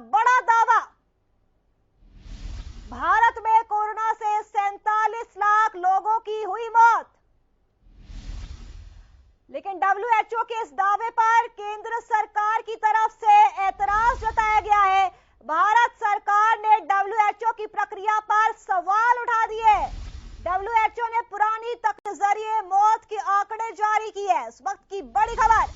बड़ा दावा। भारत में कोरोना से 47 लाख लोगों की हुई मौत। लेकिन डब्ल्यूएचओ के इस दावे पर केंद्र सरकार की तरफ से ऐतराज जताया गया है। भारत सरकार ने डब्ल्यूएचओ की प्रक्रिया पर सवाल उठा दिए। डब्ल्यूएचओ ने पुरानी तकनीक के जरिए मौत के आंकड़े जारी किए हैं। इस वक्त की बड़ी खबर,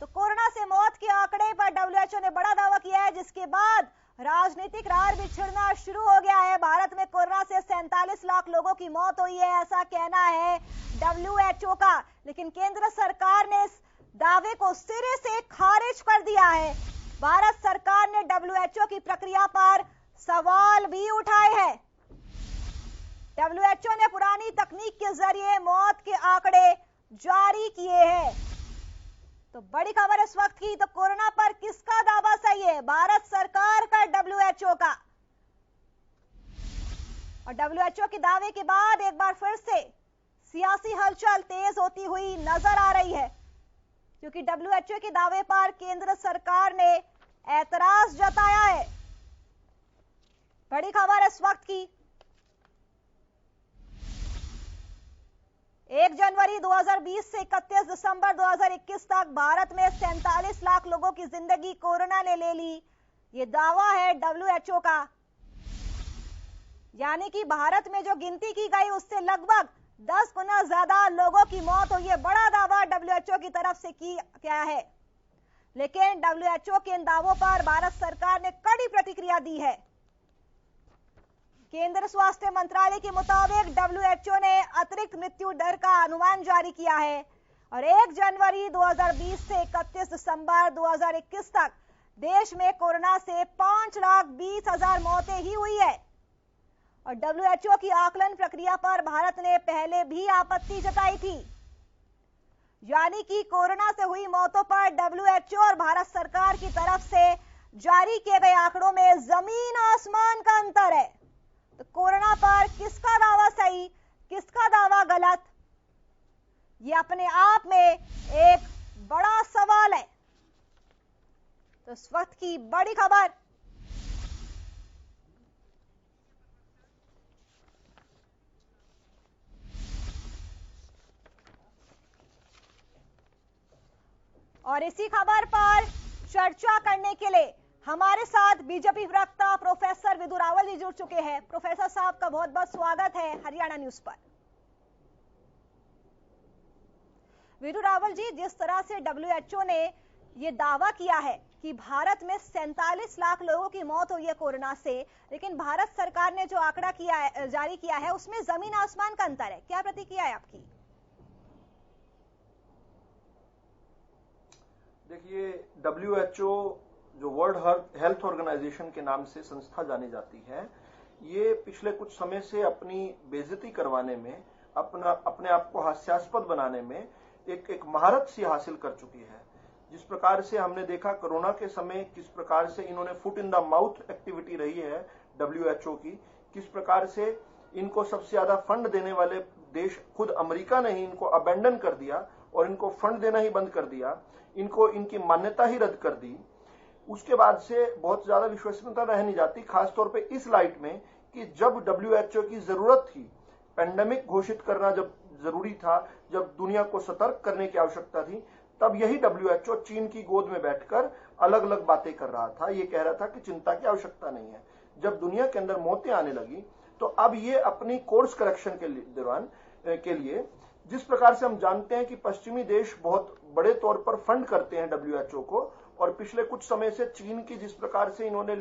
तो कोरोना से मौत के आंकड़े पर डब्ल्यूएचओ ने बड़ा दावा किया है, जिसके बाद राजनीतिक रार बिछड़ना शुरू हो गया है। भारत में कोरोना से 47 लाख लोगों की मौत हुई है, ऐसा कहना है डब्ल्यूएचओ का। लेकिन केंद्र सरकार ने इस दावे को सिरे से खारिज कर दिया है। भारत सरकार ने डब्ल्यूएचओ की प्रक्रिया पर सवाल भी उठाए हैं। डब्ल्यूएचओ ने पुरानी तकनीक के जरिए मौत के आंकड़े जारी किए हैं। तो बड़ी खबर इस वक्त की, तो कोरोना पर किसका दावा सही है, भारत सरकार का, डब्ल्यूएचओ का? और डब्ल्यूएचओ के दावे के बाद एक बार फिर से सियासी हलचल तेज होती हुई नजर आ रही है, क्योंकि डब्ल्यूएचओ के दावे पर केंद्र सरकार ने ऐतराज जताया है। बड़ी खबर इस वक्त की, 1 जनवरी 2020 से 31 दिसंबर 2021 तक भारत में 47 लाख लोगों की जिंदगी कोरोना ने ले ली। ये दावा है डब्ल्यूएचओ का। यानी कि भारत में जो गिनती की गई उससे लगभग 10 गुना ज्यादा लोगों की मौत हुई है। बड़ा दावा डब्ल्यूएचओ की तरफ से किया है। लेकिन डब्ल्यूएचओ के इन दावों पर भारत सरकार ने कड़ी प्रतिक्रिया दी है। केंद्र स्वास्थ्य मंत्रालय के मुताबिक डब्ल्यूएचओ ने अतिरिक्त मृत्यु दर का अनुमान जारी किया है और 1 जनवरी 2020 से 31 दिसंबर 2021 तक देश में कोरोना से 5,20,000 मौतें ही हुई है। और डब्ल्यूएचओ की आकलन प्रक्रिया पर भारत ने पहले भी आपत्ति जताई थी। यानी कि कोरोना से हुई मौतों पर डब्ल्यूएचओ और भारत सरकार की तरफ से जारी किए गए आंकड़ों में जमीन आसमान का अंतर है। तो कोरोना पर किसका दावा सही, किसका दावा गलत, ये अपने आप में एक बड़ा सवाल है। तो इस वक्त की बड़ी खबर, और इसी खबर पर चर्चा करने के लिए हमारे साथ बीजेपी प्रवक्ता प्रोफेसर विधु रावल जी जुड़ चुके हैं। प्रोफेसर साहब का बहुत बहुत स्वागत है हरियाणा न्यूज पर। विधु रावल जी, जिस तरह से डब्ल्यूएचओ ने ये दावा किया है कि भारत में 47 लाख लोगों की मौत हुई है कोरोना से, लेकिन भारत सरकार ने जो आंकड़ा जारी किया है उसमें जमीन आसमान का अंतर है, क्या प्रतिक्रिया है आपकी? देखिए, डब्ल्यूएचओ जो वर्ल्ड हेल्थ ऑर्गेनाइजेशन के नाम से संस्था जानी जाती है, ये पिछले कुछ समय से अपनी बेइज्जती करवाने में, अपने आप को हास्यास्पद बनाने में एक महारत सी हासिल कर चुकी है। जिस प्रकार से हमने देखा कोरोना के समय, किस प्रकार से इन्होंने foot in the mouth activity रही है डब्ल्यूएचओ की, किस प्रकार से इनको सबसे ज्यादा फंड देने वाले देश खुद अमेरिका ने ही इनको अबेंडन कर दिया और इनको फंड देना ही बंद कर दिया, इनको इनकी मान्यता ही रद्द कर दी। उसके बाद से बहुत ज्यादा विश्वसनीयता रह नहीं जाती, खासतौर पे इस लाइट में कि जब डब्ल्यूएचओ की जरूरत थी, पेंडेमिक घोषित करना जब जरूरी था, जब दुनिया को सतर्क करने की आवश्यकता थी, तब यही डब्ल्यूएचओ चीन की गोद में बैठकर अलग अलग बातें कर रहा था। ये कह रहा था कि चिंता की आवश्यकता नहीं है। जब दुनिया के अंदर मौतें आने लगी तो अब ये अपनी कोर्स करेक्शन के दौरान के लिए, जिस प्रकार से हम जानते हैं कि पश्चिमी देश बहुत बड़े तौर पर फंड करते हैं डब्ल्यूएचओ को, और पिछले कुछ समय से चीन की जिस प्रकार से इन्होंने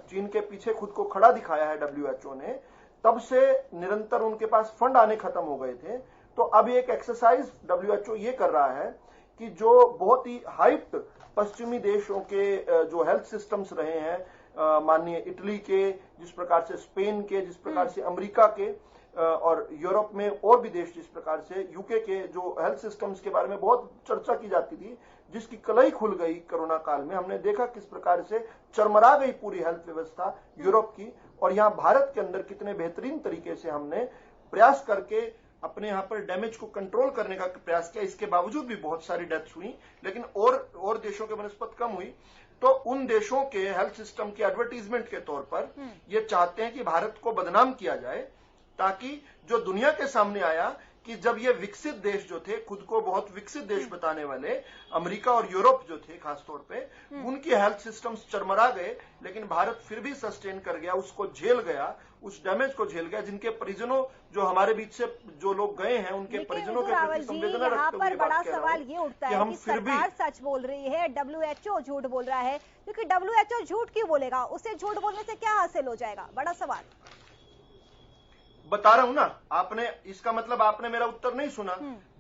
चीन के पीछे खुद को खड़ा दिखाया है डब्ल्यूएचओ ने, तब से निरंतर उनके पास फंड आने खत्म हो गए थे। तो अब एक एक्सरसाइज डब्ल्यूएचओ ये कर रहा है कि जो बहुत ही हाइप्ड पश्चिमी देशों के जो हेल्थ सिस्टम्स रहे हैं, माननीय इटली के, जिस प्रकार से स्पेन के, जिस प्रकार से अमेरिका के, और यूरोप में और भी देश जिस प्रकार से यूके के जो हेल्थ सिस्टम्स के बारे में बहुत चर्चा की जाती थी, जिसकी कलई खुल गई कोरोना काल में। हमने देखा किस प्रकार से चरमरा गई पूरी हेल्थ व्यवस्था यूरोप की, और यहाँ भारत के अंदर कितने बेहतरीन तरीके से हमने प्रयास करके अपने यहाँ पर डैमेज को कंट्रोल करने का प्रयास किया। इसके बावजूद भी बहुत सारी डेथ्स हुई, लेकिन और देशों के बनस्पत कम हुई। तो उन देशों के हेल्थ सिस्टम के एडवर्टीजमेंट के तौर पर ये चाहते हैं कि भारत को बदनाम किया जाए, ताकि जो दुनिया के सामने आया कि जब ये विकसित देश जो थे, खुद को बहुत विकसित देश बताने वाले अमेरिका और यूरोप जो थे खासतौर पे, उनकी हेल्थ सिस्टम्स चरमरा गए, लेकिन भारत फिर भी सस्टेन कर गया, उसको झेल गया, उस डैमेज को झेल गया, जिनके परिजनों जो हमारे बीच से जो लोग गए हैं उनके परिजनों के प्रति संवेदना रखते हुए बड़ा सवाल ये उठता है कि सरकार सच बोल रही है, डब्ल्यूएचओ झूठ बोल रहा है, क्योंकि डब्ल्यूएचओ झूठ क्यों बोलेगा, उसे झूठ बोलने से क्या हासिल हो जाएगा, बड़ा सवाल। बता रहा हूं ना, आपने इसका मतलब आपने मेरा उत्तर नहीं सुना।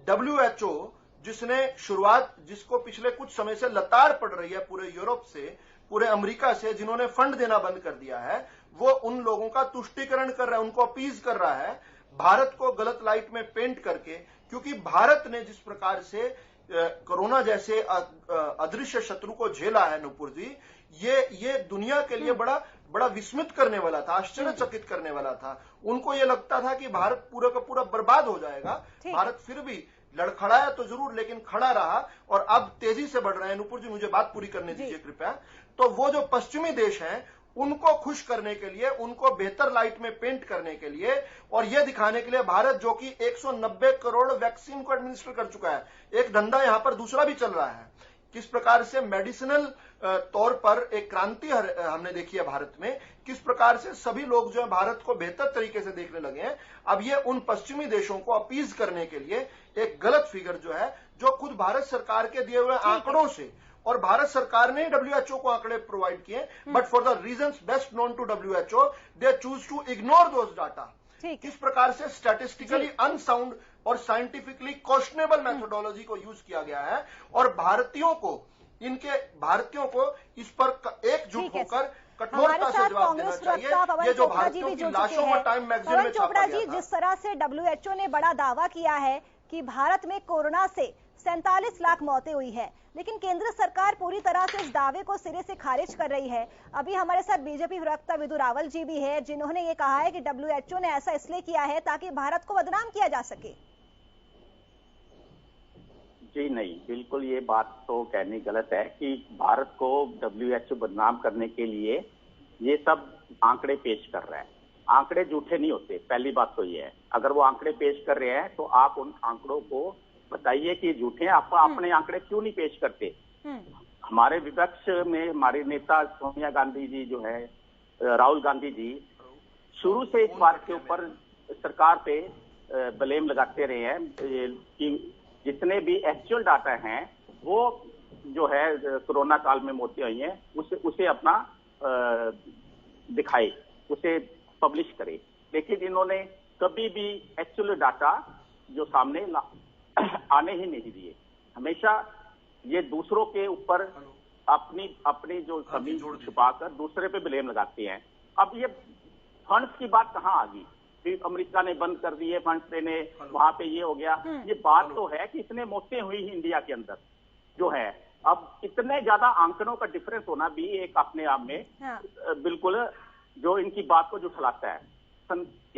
डब्ल्यूएचओ जिसने शुरुआत, जिसको पिछले कुछ समय से लताड़ पड़ रही है पूरे यूरोप से, पूरे अमेरिका से, जिन्होंने फंड देना बंद कर दिया है, वो उन लोगों का तुष्टीकरण कर रहा है, उनको अपीज कर रहा है, भारत को गलत लाइट में पेंट करके, क्योंकि भारत ने जिस प्रकार से कोरोना जैसे अदृश्य शत्रु को झेला है नुपुर जी, ये दुनिया के लिए बड़ा विस्मित करने वाला था, आश्चर्यचकित करने वाला था। उनको ये लगता था कि भारत पूरा का पूरा बर्बाद हो जाएगा। भारत फिर भी लड़खड़ाया तो जरूर, लेकिन खड़ा रहा और अब तेजी से बढ़ रहे हैं। नुपुर जी, मुझे बात पूरी करने दीजिए कृपया। तो वो जो पश्चिमी देश हैं, उनको खुश करने के लिए, उनको बेहतर लाइट में पेंट करने के लिए और यह दिखाने के लिए भारत जो कि 190 करोड़ वैक्सीन को एडमिनिस्टर कर चुका है, एक धंधा यहां पर दूसरा भी चल रहा है, किस प्रकार से मेडिसिनल तौर पर एक क्रांति हमने देखी है भारत में, किस प्रकार से सभी लोग जो है भारत को बेहतर तरीके से देखने लगे हैं। अब ये उन पश्चिमी देशों को अपीज करने के लिए एक गलत फिगर जो है, जो खुद भारत सरकार के दिए हुए आंकड़ों से, और भारत सरकार ने डब्ल्यूएचओ को आंकड़े प्रोवाइड किए, but for the reasons best known to WHO they choose to ignore those data. किस प्रकार से स्टैटिस्टिकली अनसाउंड और साइंटिफिकली क्वेश्चनेबल मेथोडोलॉजी को यूज किया गया है, और भारतीयों को इस पर एकजुट होकर कठोरता से जवाब देना चाहिए। ये जो भारतीयों की लाशों में टाइम मैगजीन में छापा गया था। जिस तरह से डब्ल्यूएचओ ने बड़ा दावा किया है कि भारत में कोरोना से 47 लाख मौतें हुई है, लेकिन केंद्र सरकार पूरी तरह से इस दावे को सिरे से खारिज कर रही है। अभी हमारे साथ बीजेपी प्रवक्ता विदु रावल जी भी है, जिन्होंने ये कहा है कि डब्ल्यूएचओ ने ऐसा इसलिए किया है ताकि भारत को बदनाम किया जा सके। जी नहीं, बिल्कुल ये बात तो कहनी गलत है कि भारत को डब्ल्यूएचओ बदनाम करने के लिए ये सब आंकड़े पेश कर रहा है। आंकड़े झूठे नहीं होते, पहली बात तो ये है। अगर वो आंकड़े पेश कर रहे हैं तो आप उन आंकड़ों को बताइए कि झूठे हैं, आप अपने आंकड़े क्यों नहीं पेश करते। हमारे विपक्ष में हमारे नेता सोनिया गांधी जी जो है, राहुल गांधी जी शुरू से इस बात के ऊपर सरकार पे ब्लेम लगाते रहे हैं कि जितने भी एक्चुअल डाटा हैं वो जो है कोरोना काल में मौतें हुई हैं उसे अपना दिखाए, उसे पब्लिश करे। लेकिन इन्होंने कभी भी एक्चुअल डाटा जो सामने आने ही नहीं दिए। हमेशा ये दूसरों के ऊपर अपनी जो कमी छुपाकर दूसरे पे ब्लेम लगाते हैं। अब ये फंड्स की बात कहाँ आ गई? फिर अमेरिका ने बंद कर दिए फंड्स देने, वहां पे ये हो गया। ये बात तो है कि इतने मौतें हुई ही इंडिया के अंदर जो है। अब इतने ज्यादा आंकड़ों का डिफरेंस होना भी एक अपने आप में बिल्कुल जो इनकी बात को जुठलाता है।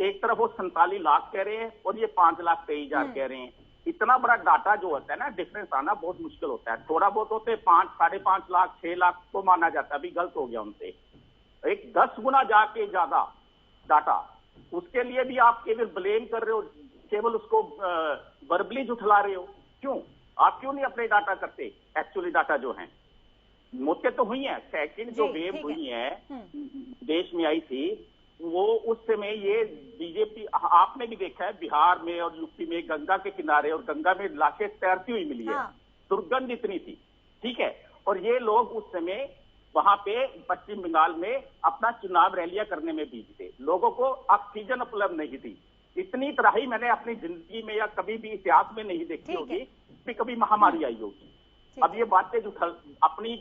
एक तरफ वो 47 लाख कह रहे हैं और ये 5,23,000 कह रहे हैं। इतना बड़ा डाटा जो होता है ना, डिफरेंस आना बहुत मुश्किल होता है। थोड़ा बहुत होते 5, 5.5 लाख, 6 लाख को माना जाता है, अभी गलत हो गया उनसे। एक 10 गुना जाके ज्यादा डाटा, उसके लिए भी आप केवल ब्लेम कर रहे हो, केवल उसको वर्बली जुठला रहे हो। क्यों? आप क्यों नहीं अपने डाटा करते? एक्चुअली डाटा जो है, मौतें तो हुई हैं। सेकंड जो वेव हुई है देश में आई थी, वो उस समय ये बीजेपी, आपने भी देखा है बिहार में और यूपी में गंगा के किनारे, और गंगा में लाशें तैरती हुई मिली है। दुर्गंध इतनी थी, ठीक है। और ये लोग उस समय वहां पे पश्चिम बंगाल में अपना चुनाव रैलियां करने में बिजी थे। लोगों को ऑक्सीजन उपलब्ध नहीं थी। इतनी तबाही मैंने अपनी जिंदगी में या कभी भी इतिहास में नहीं देखी होगी कि कभी महामारी आई होगी। अब ये बातें जो अपनी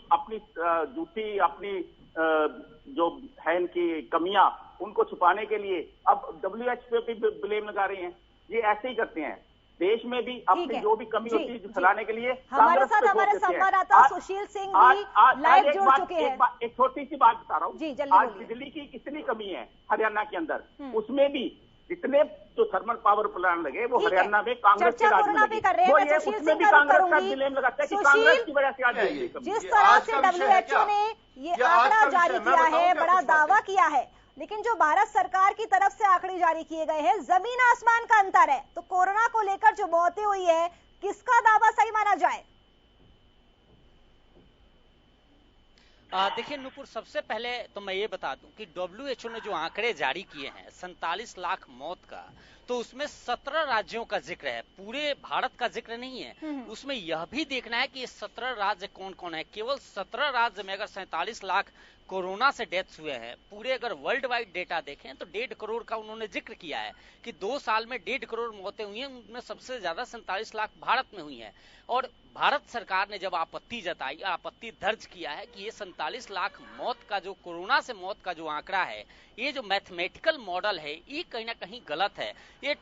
झूठी अपनी जो है इनकी कमियां, उनको छुपाने के लिए अब डब्ल्यूएचओ पे भी ब्लेम लगा रहे हैं। ये ऐसे ही करते हैं। देश में भी अपनी जो भी कमी होती है फैलाने के लिए हमारे साथ हमारे संवाददाता सुशील सिंह भी लाइव जुड़ चुके हैं। एक छोटी सी बात बता रहा हूँ। जी, आज बिजली की कितनी कमी है हरियाणा के अंदर, उसमें भी जितने जो थर्मल पावर प्लांट लगे वो हरियाणा में कांग्रेस के राज में लगे। वो ये उसमें भी कांग्रेस का ब्लेम लगाता है कि कांग्रेस की वजह से आज जिस तरह से WHO ने ये आंकड़ा जारी किया है, बड़ा दावा किया है, लेकिन जो भारत सरकार की तरफ से आंकड़े जारी किए गए हैं, जमीन आसमान का अंतर है। तो कोरोना को लेकर जो मौतें हुई है, किसका दावा सही माना जाए? देखिए नूपुर, सबसे पहले तो मैं ये बता दूं कि WHO ने जो आंकड़े जारी किए हैं 47 लाख मौत का, तो उसमें 17 राज्यों का जिक्र है, पूरे भारत का जिक्र नहीं है। उसमें यह भी देखना है कि ये 17 राज्य कौन कौन है। केवल 17 राज्य में अगर 47 लाख कोरोना से डेथ्स हुए हैं, पूरे अगर वर्ल्ड वाइड डेटा देखें तो 1.5 करोड़ का उन्होंने जिक्र किया है कि 2 साल में 1.5 करोड़ मौतें हुई हैं, उनमें सबसे ज्यादा 47 लाख भारत में हुई हैं। और भारत सरकार ने जब आपत्ति जताई, आपत्ति दर्ज किया है कि ये 47 लाख मौत का जो कोरोना से मौत का जो आंकड़ा है, ये जो मैथमेटिकल मॉडल है, ये कहीं ना कहीं गलत है। ये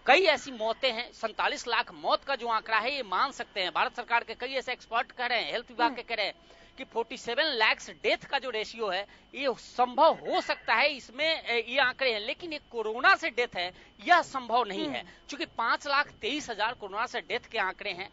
कई ऐसी मौतें हैं, 47 लाख मौत का जो आंकड़ा है ये मान सकते हैं। भारत सरकार के कई ऐसे एक्सपर्ट कह रहे हैं, हेल्थ विभाग के कह रहे हैं कि 47 लाख डेथ का जो रेशियो है ये संभव हो सकता है, इसमें ये आंकड़े हैं, लेकिन ये कोरोना से डेथ है यह संभव नहीं है। क्योंकि 5,23,000 कोरोना से डेथ के आंकड़े हैं।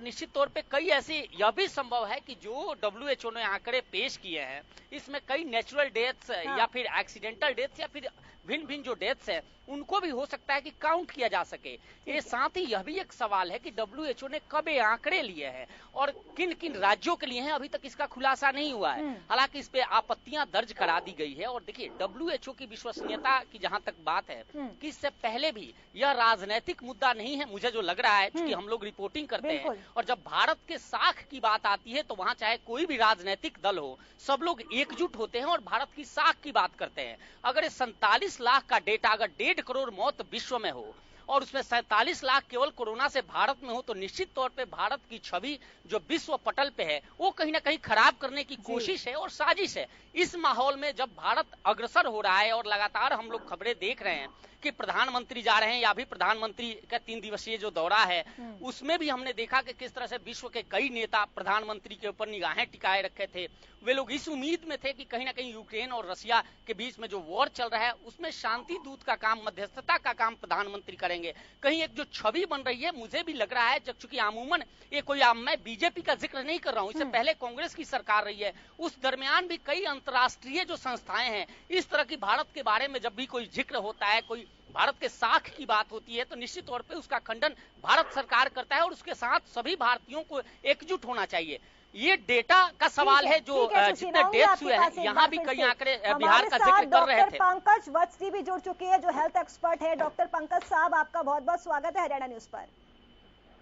निश्चित तौर पे कई ऐसी यह भी संभव है कि जो WHO ने आंकड़े पेश किए हैं इसमें कई नेचुरल डेथ्स या फिर एक्सीडेंटल डेथ्स या फिर भिन्न भिन्न जो डेथ्स है उनको भी हो सकता है कि काउंट किया जा सके। ये साथ ही यह भी एक सवाल है कि WHO ने कब ये आंकड़े लिए हैं और किन किन राज्यों के लिए हैं, अभी तक इसका खुलासा नहीं हुआ है। हालांकि इस पे आपत्तियां दर्ज करा दी गई है। और देखिए WHO की विश्वसनीयता की जहां तक बात है कि इससे पहले भी यह राजनीतिक मुद्दा नहीं है, मुझे जो लग रहा है, क्योंकि हम लोग रिपोर्टिंग करते हैं और जब भारत के साख की बात आती है तो वहां चाहे कोई भी राजनीतिक दल हो, सब लोग एकजुट होते हैं और भारत की साख की बात करते हैं। अगर 47 लाख का डेटा, अगर 1.5 करोड़ मौत विश्व में हो और उसमें 47 लाख केवल कोरोना से भारत में हो, तो निश्चित तौर पे भारत की छवि जो विश्व पटल पे है वो कहीं ना कहीं खराब करने की कोशिश है और साजिश है। इस माहौल में जब भारत अग्रसर हो रहा है और लगातार हम लोग खबरें देख रहे हैं कि प्रधानमंत्री जा रहे हैं, या भी प्रधानमंत्री का 3 दिवसीय जो दौरा है उसमें भी हमने देखा कि किस तरह से विश्व के कई नेता प्रधानमंत्री के ऊपर निगाहें टिकाए रखे थे। वे लोग इस उम्मीद में थे कि कहीं ना कहीं यूक्रेन और रशिया के बीच में जो वॉर चल रहा है उसमें शांति दूत का काम, मध्यस्थता का काम प्रधानमंत्री करेंगे। कहीं एक जो छवि बन रही है, मुझे भी लग रहा है, चूंकि अमूमन ये कोई, मैं बीजेपी का जिक्र नहीं कर रहा हूं, इससे पहले कांग्रेस की सरकार रही है, उस दरमियान भी कई अंतर्राष्ट्रीय जो संस्थाएं हैं इस तरह की भारत के बारे में जब भी कोई जिक्र होता है, कोई भारत के साख की बात होती है, तो निश्चित तौर पे उसका खंडन भारत सरकार करता है और उसके साथ सभी भारतीयों को एकजुट होना चाहिए। ये डेटा का सवाल है जो जितने डेथ्स हुए हैं, यहाँ भी कई आंकड़े बिहार का जिक्र कर रहे थे। पंकज वत्स भी जुड़ चुके हैं जो हेल्थ एक्सपर्ट है। डॉक्टर पंकज साहब, आपका बहुत बहुत स्वागत है हरियाणा न्यूज पर।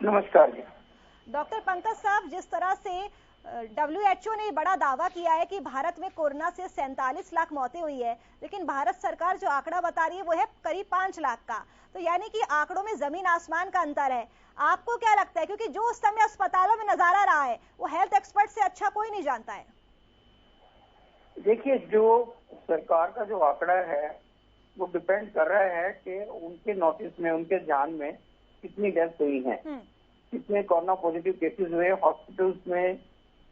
नमस्कार जी। डॉक्टर पंकज साहब, जिस तरह से WHO ने बड़ा दावा किया है कि भारत में कोरोना से 47 लाख मौतें हुई है, लेकिन भारत सरकार जो आंकड़ा बता रही है वो है करीब 5 लाख का, तो यानी कि आंकड़ों में जमीन आसमान का अंतर है। आपको क्या लगता है, क्योंकि जो उस समय अस्पतालों में नजारा रहा है वो हेल्थ एक्सपर्ट से अच्छा कोई नहीं जानता है? देखिए, जो सरकार का जो आंकड़ा है वो डिपेंड कर रहा है कि उनके नोटिस में, उनके ध्यान में कितनी डेथ हुई है, कितने कोरोना पॉजिटिव केसेस हुए। हॉस्पिटल्स में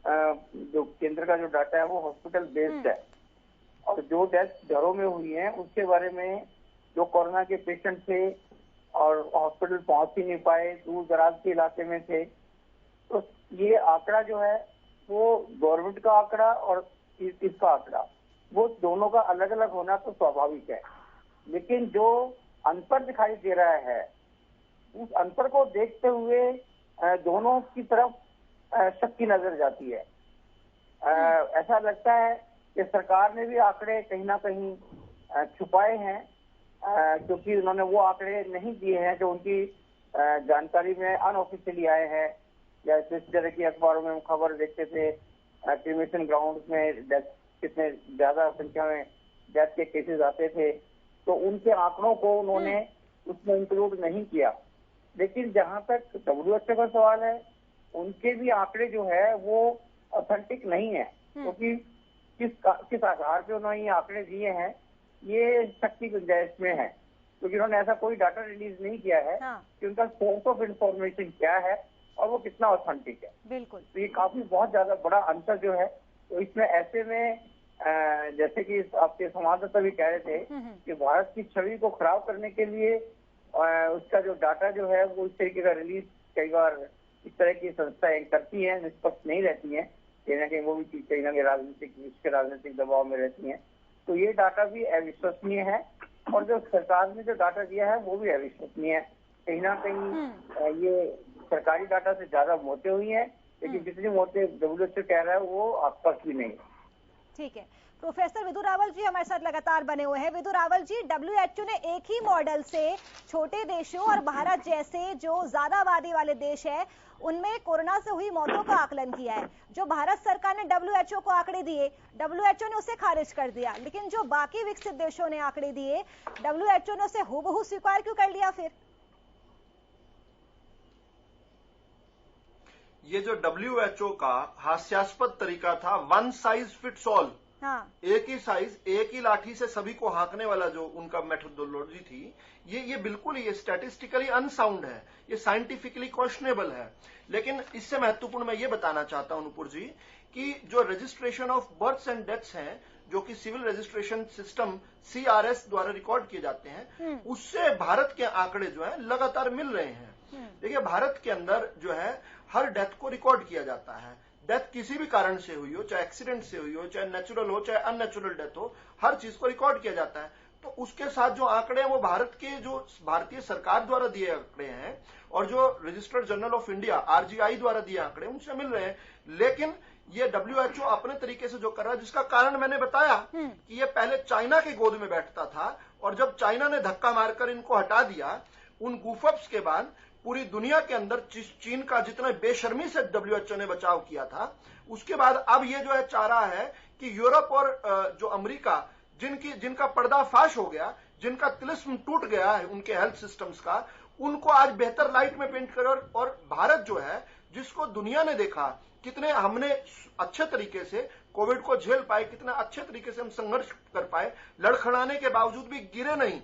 जो केंद्र का जो डाटा है वो हॉस्पिटल बेस्ड है, और जो डेथ घरों में हुई है उसके बारे में, जो कोरोना के पेशेंट थे और हॉस्पिटल पहुंच ही नहीं पाए, दूर दराज के इलाके में थे, तो ये आंकड़ा जो है वो गवर्नमेंट का आंकड़ा और इसका आंकड़ा, वो दोनों का अलग अलग होना तो स्वाभाविक है। लेकिन जो अंतर दिखाई दे रहा है, उस अंतर को देखते हुए दोनों की तरफ शक की नजर जाती है। ऐसा लगता है कि सरकार ने भी आंकड़े कहीं ना कहीं छुपाए हैं, क्योंकि उन्होंने वो आंकड़े नहीं दिए हैं जो उनकी जानकारी में अनऑफिशियली आए हैं। या इस तरह की अखबारों में हम खबर देखते थे, क्रिमेशन ग्राउंड में कितने ज्यादा संख्या में डेथ के केसेस आते थे, तो उनके आंकड़ों को उन्होंने उसमें इंक्लूड नहीं किया। लेकिन जहां तक WHO का सवाल है, उनके भी आंकड़े जो है वो ऑथेंटिक नहीं है, क्योंकि किस आधार पे उन्होंने ये आंकड़े दिए हैं ये शक की गुंजाइश में है, क्योंकि उन्होंने ऐसा कोई डाटा रिलीज नहीं किया है कि उनका सोर्स ऑफ इंफॉर्मेशन क्या है और वो कितना ऑथेंटिक है। बिल्कुल, तो ये काफी बहुत ज्यादा बड़ा अंतर जो है, तो इसमें ऐसे में जैसे कि आपके संवाददाता भी कह रहे थे कि भारत की छवि को खराब करने के लिए उसका जो डाटा जो है वो इस तरीके का रिलीज कई बार इस तरह की संस्थाएं करती हैं, निष्पक्ष नहीं रहती हैं, कहीं ना कहीं वो भी कहीं ना कहीं राजनीतिक दबाव में रहती हैं। तो ये डाटा भी अविश्वसनीय है और जो सरकार ने जो डाटा दिया है वो भी अविश्वसनीय है। कहीं ना कहीं ये सरकारी डाटा से ज्यादा मौतें हुई हैं, लेकिन जितनी मौतें WHO कह रहा है वो आसपास भी नहीं। ठीक है, प्रोफेसर विदु रावल जी हमारे साथ लगातार बने हुए हैं। विदु रावल जी, WHO ने एक ही मॉडल से छोटे देशों और भारत जैसे जो ज्यादा आबादी वाले देश है उनमें कोरोना से हुई मौतों का आकलन किया है। जो भारत सरकार ने WHO को आंकड़े दिए, WHO ने उसे खारिज कर दिया, लेकिन जो बाकी विकसित देशों ने आंकड़े दिए WHO ने उसे हूबहू स्वीकार क्यों कर लिया? फिर ये जो WHO का हास्यास्पद तरीका था, वन साइज फिट्स ऑल, हाँ। एक ही साइज, एक ही लाठी से सभी को हाँकने वाला जो उनका मेथोडोलॉजी थी, ये बिल्कुल ये स्टैटिस्टिकली अनसाउंड है, ये साइंटिफिकली क्वेश्चनेबल है। लेकिन इससे महत्वपूर्ण मैं ये बताना चाहता हूं नुपुर जी कि जो registration of births and deaths हैं, जो कि सिविल रजिस्ट्रेशन सिस्टम CRS द्वारा रिकॉर्ड किए जाते हैं, उससे भारत के आंकड़े जो है लगातार मिल रहे हैं। देखिए, भारत के अंदर जो है हर डेथ को रिकॉर्ड किया जाता है। डेथ किसी भी कारण से हुई हो, चाहे एक्सीडेंट से हुई हो, चाहे नेचुरल हो, चाहे अननेचुरल डेथ हो, हर चीज को रिकॉर्ड किया जाता है। तो उसके साथ जो आंकड़े हैं वो भारत के जो भारतीय सरकार द्वारा दिए आंकड़े हैं और जो registered journal of India RGI द्वारा दिए आंकड़े उनसे मिल रहे हैं। लेकिन ये WHO अपने तरीके से जो कर रहा है, जिसका कारण मैंने बताया कि ये पहले चाइना के गोद में बैठता था और जब चाइना ने धक्का मारकर इनको हटा दिया, उन गूफअप्स के बाद पूरी दुनिया के अंदर चीन का जितना बेशर्मी से WHO ने बचाव किया था, उसके बाद अब ये जो है चाह रहा है कि यूरोप और जो अमेरिका जिनका पर्दाफाश हो गया, जिनका तिलिस्म टूट गया है उनके हेल्थ सिस्टम्स का, उनको आज बेहतर लाइट में पेंट करे। और भारत जो है, जिसको दुनिया ने देखा कितने हमने अच्छे तरीके से कोविड को झेल पाए, कितने अच्छे तरीके से हम संघर्ष कर पाए, लड़खड़ाने के बावजूद भी गिरे नहीं।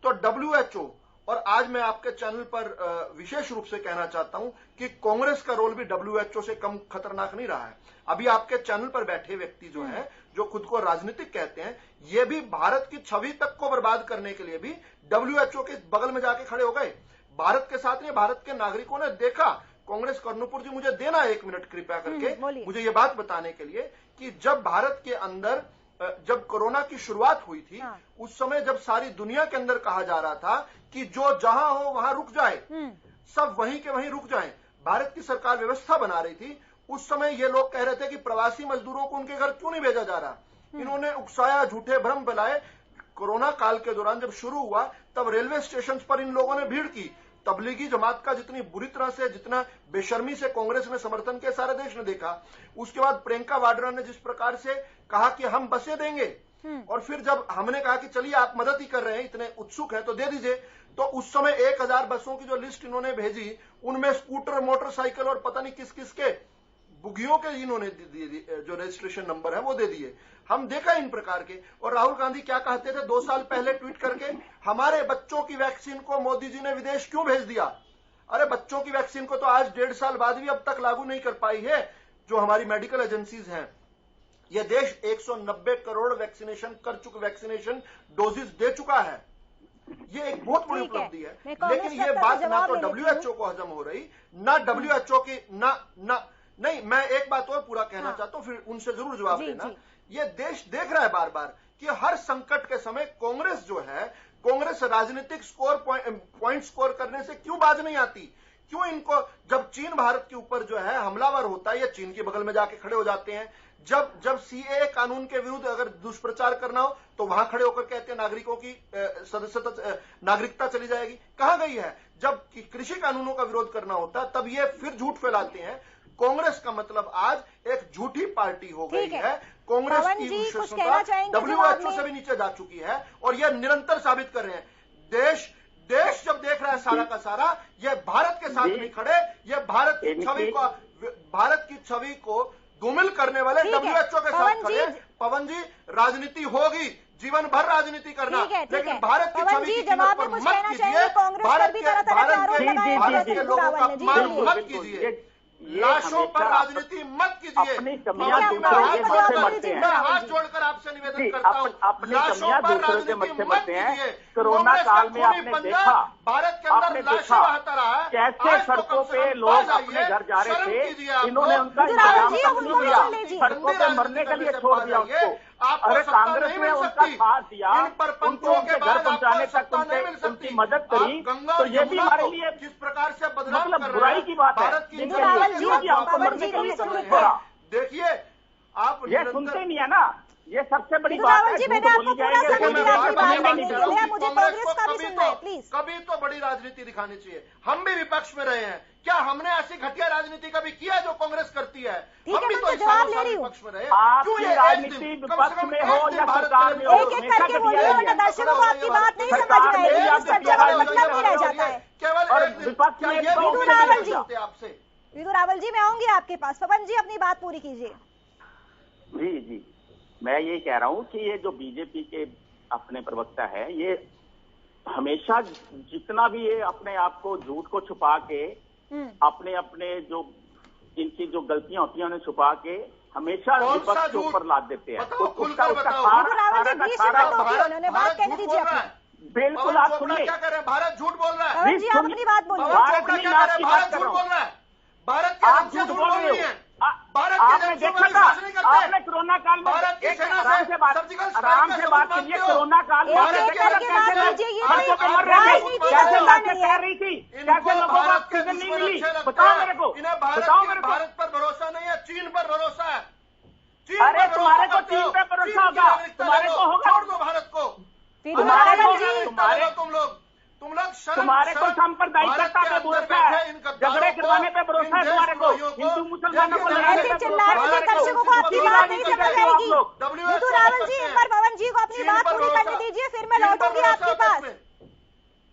तो WHO, और आज मैं आपके चैनल पर विशेष रूप से कहना चाहता हूं कि कांग्रेस का रोल भी WHO से कम खतरनाक नहीं रहा है। अभी आपके चैनल पर बैठे व्यक्ति जो हैं, जो खुद को राजनीतिक कहते हैं, ये भी भारत की छवि तक को बर्बाद करने के लिए भी WHO के बगल में जाके खड़े हो गए। भारत के साथ नहीं, भारत के नागरिकों ने देखा। कांग्रेस कर्नूपुर जी, मुझे देना 1 मिनट कृपया करके मुझे ये बात बताने के लिए कि जब भारत के अंदर जब कोरोना की शुरुआत हुई थी, उस समय जब सारी दुनिया के अंदर कहा जा रहा था कि जो जहां हो वहां रुक जाए, सब वहीं के वहीं रुक जाएं, भारत की सरकार व्यवस्था बना रही थी। उस समय ये लोग कह रहे थे कि प्रवासी मजदूरों को उनके घर क्यों नहीं भेजा जा रहा। इन्होंने उकसाया, झूठे भ्रम फैलाए। कोरोना काल के दौरान जब शुरू हुआ, तब रेलवे स्टेशन पर इन लोगों ने भीड़ की। तबलीगी जमात का जितनी बुरी तरह से, जितना बेशर्मी से कांग्रेस ने समर्थन किया, सारे देश ने देखा। उसके बाद प्रियंका वाड्रा ने जिस प्रकार से कहा कि हम बसें देंगे, और फिर जब हमने कहा कि चलिए आप मदद ही कर रहे हैं, इतने उत्सुक हैं तो दे दीजिए, तो उस समय 1000 बसों की जो लिस्ट इन्होंने भेजी, उनमें स्कूटर, मोटरसाइकिल और पता नहीं किस किस के बुगियों के इन्होंने जो रजिस्ट्रेशन नंबर है वो दे दिए। हम देखा इन प्रकार के। और राहुल गांधी क्या कहते थे 2 साल पहले ट्वीट करके, हमारे बच्चों की वैक्सीन को मोदी जी ने विदेश क्यों भेज दिया। अरे बच्चों की वैक्सीन को तो आज 1.5 साल बाद भी अब तक लागू नहीं कर पाई है जो हमारी मेडिकल एजेंसीज हैं। यह देश 190 करोड़ वैक्सीनेशन कर चुके, वैक्सीनेशन डोजेस दे चुका है। ये एक बहुत बड़ी उपलब्धि है। लेकिन ये बात ना तो WHO को हजम हो रही, ना WHO की नहीं। मैं एक बात और पूरा कहना चाहता हूं, फिर उनसे जरूर जवाब देना। ये देश देख रहा है बार बार कि हर संकट के समय कांग्रेस जो है, कांग्रेस राजनीतिक पॉइंट स्कोर करने से क्यों बाज नहीं आती। क्यों इनको, जब चीन भारत के ऊपर जो है हमलावर होता है, ये चीन के बगल में जाके खड़े हो जाते हैं। जब CAA कानून के विरुद्ध अगर दुष्प्रचार करना हो तो वहां खड़े होकर कहते हैं नागरिकों की सदस्यता, नागरिकता चली जाएगी। कहां गई है। जब कृषि कानूनों का विरोध करना होता तब ये फिर झूठ फैलाते हैं। कांग्रेस का मतलब आज एक झूठी पार्टी हो गई है। कांग्रेस की विश्वसनीयता WHO से भी नीचे जा चुकी है और यह निरंतर साबित कर रहे हैं। देश जब देख रहा है सारा का सारा, यह भारत के साथ नहीं खड़े, यह भारत की छवि को धूमिल करने वाले WHO के साथ खड़े। पवन जी, राजनीति होगी, जीवन भर राजनीति करना, लेकिन भारत की छवि की कीमत पर मत कीजिए, भारत के लोगों का अपमान मत कीजिए। लाशों पर राजनीति मत कीजिए। अपनी कमियां दूसरों के मुंह से मरते हैं। मैं हाथ जोड़कर आपसे निवेदन करता हूँ, अपनी कमियां दूसरों के मुंह से मरते हैं। कोरोना काल में आपने देखा, भारत के अंदर लाशें बहता रहा है, कैसे सड़कों पे लोग अपने घर जा रहे थे, इन्होंने उनका इंतजाम तक नहीं किया, सड़कों पे मरने के लिए छोड़ दिया उसको। अरे कांग्रेस ने उनका साथ दिया, उनको उनके घर पहुंचाने तक उनकी मदद करी, तो ये भी हमारे लिए किस प्रकार से मतलब बुराई की बात है। हमको मरने के लिए छोड़ा। देखिए आप ये सुनते नहीं है ना, ये सबसे बड़ी बात है। कभी तो बड़ी राजनीति दिखानी चाहिए। हम भी विपक्ष में रहे हैं, क्या हमने ऐसी घटिया राजनीति कभी किया जो कांग्रेस करती है? हम भी तो विपक्ष में रहे। आपकी राजनीति विपक्ष में हो या सरकार में हो, एक-एक करके बोलिए, वरना दर्शकों को आपकी बात नहीं समझ में आएगी, चर्चा का मतलब नहीं रह जाता है। केवल विपक्ष में विदु रावल जी, मैं आऊंगी आपके पास। पवन जी अपनी बात पूरी कीजिए। जी, मैं ये कह रहा हूँ कि ये जो बीजेपी के अपने प्रवक्ता है, ये हमेशा जितना भी ये अपने आप को झूठ को छुपा के अपने जो इनकी जो गलतियां होती हैं उन्हें छुपा के हमेशा विपक्ष के ऊपर लाद देते हैं। बिल्कुल आप सुनिए, क्या कर रहे हैं? भारत झूठ बोल रहा है। आप अपनी बात बोलिए। भारत झूठ बोल रहा है। भारत के आप झूठ बोल रहे हो। आपने देखा था, आपने कोरोना काल में आराम से बात कीजिए। कोरोना काल में कैसे लाशें तैर रही थी, कैसे लोगों को ऑक्सीजन नहीं मिली, बताओ मेरे को। भारत पर भरोसा नहीं है, चीन पर भरोसा है। अरे तुम्हारे को चीन पे भरोसा होगा, तुम्हारे को होगा। छोड़ दो भारत को, तुम्हारे को सांप्रदायिकता पे भरोसा है, झगड़े करवाने पे भरोसा है तुम्हारे को, हिंदू मुसलमानों को लड़ाने पे दर्शकों को आपकी बात नहीं समझ आएगी। विदु रावल जी, एक बार पवन जी को अपनी बात पूरी करने दीजिए, फिर मैं लौटूंगी आपके पास।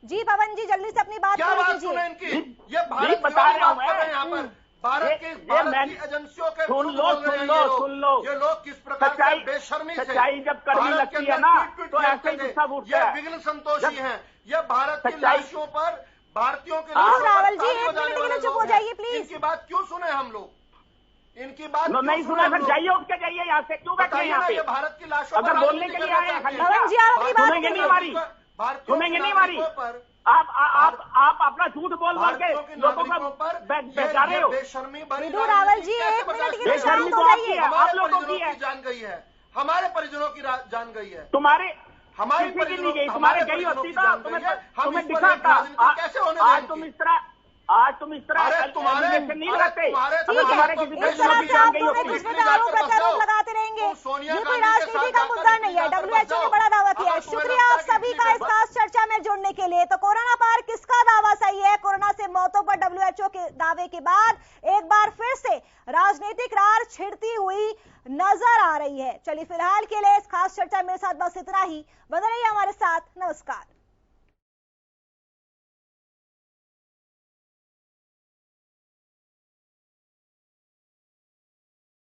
जी पवन जी, जल्दी से अपनी बात पूरी कीजिए। ये भारत बता रहा हूँ यहाँ पर, भारत की एजेंसियों के सुन लो, ये लोग किस प्रकार से बेशर्मी से सच्चाई जब कड़वी लगती है ना, तो ऐसे ही गुस्सा उठता है। ये विघ्न संतोषी हैं, ये भारत की लाशों पर भारतीयों के रावल जी 1 मिनट के लिए चुप हो जाइए प्लीज। इनकी बात क्यों सुने हम लोग? इनकी बात नहीं सुना सर, जाइए उठ के जाइए यहाँ से, क्यों बैठे यहाँ पे? भारत की लाशों अगर बोलने के लिए आए हैं, पवन जी आप अपनी बात सुनेंगे नहीं हमारी, सुनेंगे नहीं हमारी। आप अपना झूठ बोल के लोगों को बेचा रहे हो। विदु रावल जी 1 मिनट के लिए शांत हो जाइए। आप लोगों की जान गई है, हमारे परिजनों की जान गई है, तुम्हारे हमारी किसी की नहीं गई, तुम्हारे गई होती तो तुम्हें दिखा था। आज तुम इस तरह तुम्हारे नहीं लगाते, तुम्हारे किसी प्रत्यारोप लगाते रहेंगे। ये कोई राजनीति का मुद्दा नहीं है। WHO ने बड़ा दावा किया है। शुक्रिया आप सभी का इस खास चर्चा में जुड़ने के लिए। तो कोरोना पर किसका दावा सही है? कोरोना से मौतों पर WHO के दावे के बाद एक बार फिर से राजनीतिक रार छिड़ती हुई नजर आ रही है। चलिए फिलहाल के लिए इस खास चर्चा मेरे साथ बस इतना ही। बने रहिए हमारे साथ। नमस्कार।